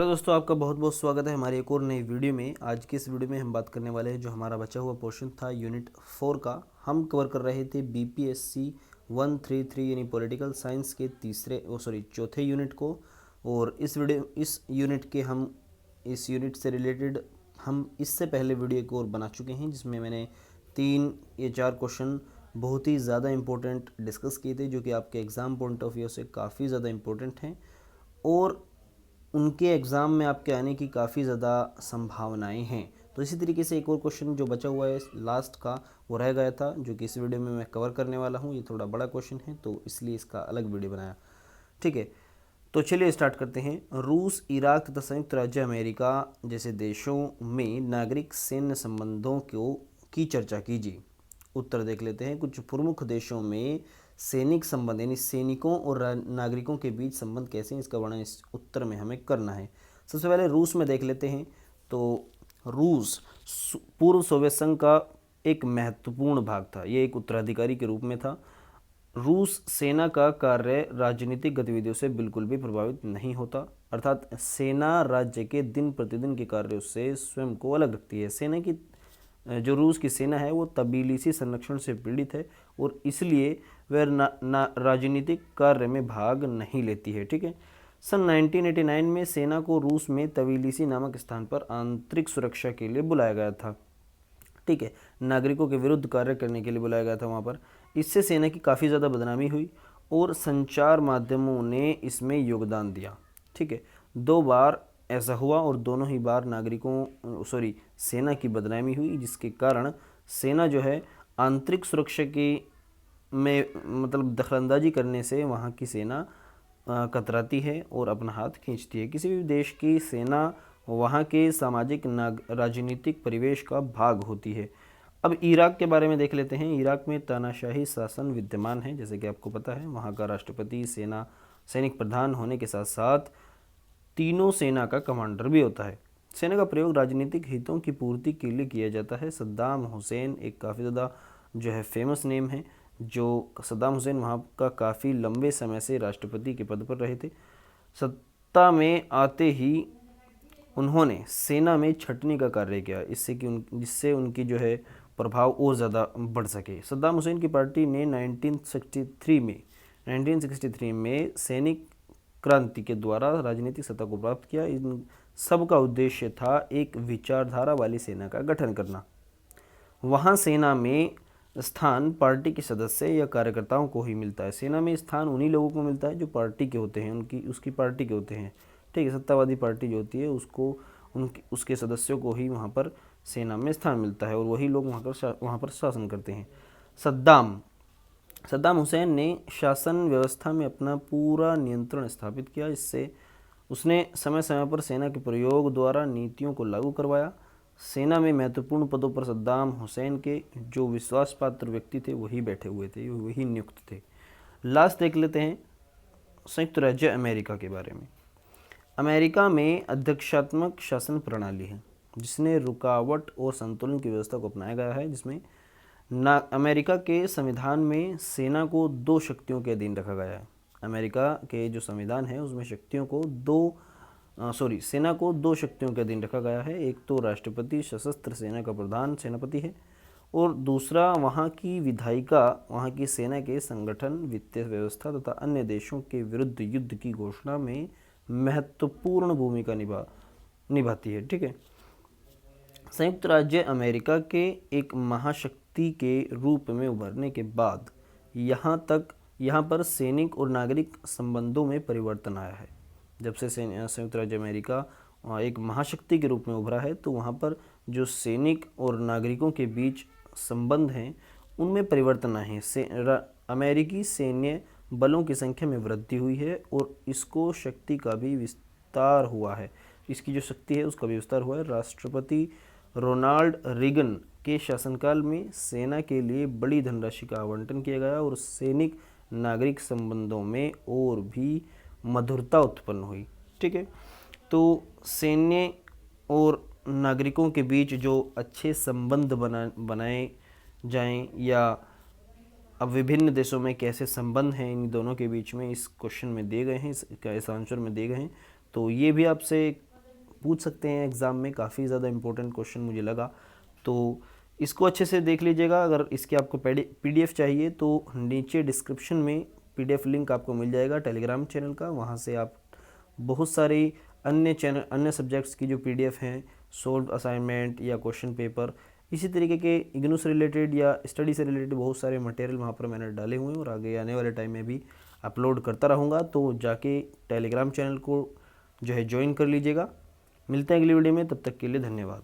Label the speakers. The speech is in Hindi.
Speaker 1: हेलो दोस्तों, आपका बहुत बहुत स्वागत है हमारी एक और नई वीडियो में। आज की इस वीडियो में हम बात करने वाले हैं जो हमारा बचा हुआ पोर्शन था यूनिट 4 का। हम कवर कर रहे थे बीपीएससी 133 यानी पॉलिटिकल साइंस के चौथे यूनिट को। और इस यूनिट से रिलेटेड हम इससे पहले वीडियो एक और बना चुके हैं जिसमें मैंने 3 या 4 क्वेश्चन बहुत ही ज़्यादा इंपॉर्टेंट डिस्कस किए थे जो कि आपके एग्ज़ाम पॉइंट ऑफ व्यू से काफ़ी ज़्यादा इंपॉर्टेंट हैं और उनके एग्ज़ाम में आपके आने की काफ़ी ज़्यादा संभावनाएं हैं। तो इसी तरीके से एक और क्वेश्चन जो बचा हुआ है लास्ट का वो रह गया था जो कि इस वीडियो में मैं कवर करने वाला हूँ। ये थोड़ा बड़ा क्वेश्चन है तो इसलिए इसका अलग वीडियो बनाया। ठीक है, तो चलिए स्टार्ट करते हैं। रूस, इराक तथा संयुक्त राज्य अमेरिका जैसे देशों में नागरिक सैन्य संबंधों की चर्चा कीजिए। उत्तर देख लेते हैं। कुछ प्रमुख देशों में सैनिक संबंध यानी सैनिकों और नागरिकों के बीच संबंध कैसे हैं, इसका वर्णन इस उत्तर में हमें करना है। सबसे पहले रूस में देख लेते हैं। तो रूस पूर्व सोवियत संघ का एक महत्वपूर्ण भाग था। ये एक उत्तराधिकारी के रूप में था। रूस सेना का कार्य राजनीतिक गतिविधियों से बिल्कुल भी प्रभावित नहीं होता, अर्थात सेना राज्य के दिन प्रतिदिन के कार्यों से स्वयं को अलग रखती है। सेना की जो रूस की सेना है वो तबिलीसी संरक्षण से पीड़ित है और इसलिए वह राजनीतिक कार्य में भाग नहीं लेती है। ठीक है, सन 1989 में सेना को रूस में तबिलीसी नामक स्थान पर आंतरिक सुरक्षा के लिए बुलाया गया था। ठीक है, नागरिकों के विरुद्ध कार्य करने के लिए बुलाया गया था वहाँ पर। इससे सेना की काफ़ी ज़्यादा बदनामी हुई और संचार माध्यमों ने इसमें योगदान दिया। ठीक है, 2 बार ऐसा हुआ और दोनों ही बार सेना की बदनामी हुई, जिसके कारण सेना जो है आंतरिक सुरक्षा की में दखलंदाजी करने से वहाँ की सेना कतराती है और अपना हाथ खींचती है। किसी भी देश की सेना वहाँ के सामाजिक राजनीतिक परिवेश का भाग होती है। अब इराक के बारे में देख लेते हैं। इराक में तानाशाही शासन विद्यमान है, जैसे कि आपको पता है। वहाँ का राष्ट्रपति सैनिक प्रधान होने के साथ साथ तीनों सेना का कमांडर भी होता है। सेना का प्रयोग राजनीतिक हितों की पूर्ति के लिए किया जाता है। सद्दाम हुसैन एक काफ़ी ज़्यादा जो है फेमस नेम है। जो सद्दाम हुसैन वहाँ का काफ़ी लंबे समय से राष्ट्रपति के पद पर रहे थे। सत्ता में आते ही उन्होंने सेना में छटनी का कार्य किया जिससे उनकी जो है प्रभाव और ज़्यादा बढ़ सके। सद्दाम हुसैन की पार्टी ने 1963 में सैनिक क्रांति के द्वारा राजनीतिक सत्ता को प्राप्त किया। इन सब का उद्देश्य था एक विचारधारा वाली सेना का गठन करना। वहाँ सेना में स्थान पार्टी के सदस्य या कार्यकर्ताओं को ही मिलता है। सेना में स्थान उन्हीं लोगों को मिलता है जो पार्टी के होते हैं, उसकी पार्टी के होते हैं। ठीक है, सत्तावादी पार्टी जो होती है उसके सदस्यों को ही वहाँ पर सेना में स्थान मिलता है और वही लोग वहाँ पर शासन करते हैं। सद्दाम हुसैन ने शासन व्यवस्था में अपना पूरा नियंत्रण स्थापित किया। इससे उसने समय समय पर सेना के प्रयोग द्वारा नीतियों को लागू करवाया। सेना में महत्वपूर्ण पदों पर सद्दाम हुसैन के जो विश्वास पात्र व्यक्ति थे वही बैठे हुए थे, वही नियुक्त थे। लास्ट देख लेते हैं संयुक्त राज्य अमेरिका के बारे में। अमेरिका में अध्यक्षात्मक शासन प्रणाली है जिसने रुकावट और संतुलन की व्यवस्था को अपनाया गया है, जिसमें अमेरिका के संविधान में सेना को 2 शक्तियों के अधीन रखा गया है। अमेरिका के जो संविधान है उसमें सेना को 2 शक्तियों के अधीन रखा गया है। एक तो राष्ट्रपति सशस्त्र सेना का प्रधान सेनापति है और दूसरा वहाँ की विधायिका वहाँ की सेना के संगठन, वित्तीय व्यवस्था तथा अन्य देशों के विरुद्ध युद्ध की घोषणा में महत्वपूर्ण भूमिका निभाती है। ठीक है, संयुक्त राज्य अमेरिका के एक महाशक्ति के रूप में उभरने के बाद यहाँ पर सैनिक और नागरिक संबंधों में परिवर्तन आया है। जब से संयुक्त राज्य अमेरिका एक महाशक्ति के रूप में उभरा है तो वहाँ पर जो सैनिक और नागरिकों के बीच संबंध हैं उनमें परिवर्तन आए हैं। अमेरिकी सैन्य बलों की संख्या में वृद्धि हुई है और इसको शक्ति का भी विस्तार हुआ है। इसकी जो शक्ति है उसका भी विस्तार हुआ है। राष्ट्रपति रोनाल्ड रीगन के शासनकाल में सेना के लिए बड़ी धनराशि का आवंटन किया गया और सैनिक नागरिक संबंधों में और भी मधुरता उत्पन्न हुई। ठीक है, तो सैन्य और नागरिकों के बीच जो अच्छे संबंध बनाए जाएं या अब विभिन्न देशों में कैसे संबंध हैं इन दोनों के बीच में, इस क्वेश्चन में दिए गए हैं, इस आंसर में दिए गए हैं। तो ये भी आपसे पूछ सकते हैं एग्ज़ाम में, काफ़ी ज़्यादा इंपॉर्टेंट क्वेश्चन मुझे लगा। तो इसको अच्छे से देख लीजिएगा। अगर इसके आपको PDF चाहिए तो नीचे डिस्क्रिप्शन में PDF लिंक आपको मिल जाएगा टेलीग्राम चैनल का। वहाँ से आप बहुत सारी अन्य सब्जेक्ट्स की जो PDF हैं, सोल्व असाइनमेंट या क्वेश्चन पेपर, इसी तरीके के इग्नू से रिलेटेड या स्टडी से रिलेटेड बहुत सारे मटेरियल वहाँ पर मैंने डाले हुए हैं और आगे आने वाले टाइम में भी अपलोड करता रहूँगा। तो जाके टेलीग्राम चैनल को जो है ज्वाइन कर लीजिएगा। मिलते हैं अगली वीडियो में, तब तक के लिए धन्यवाद।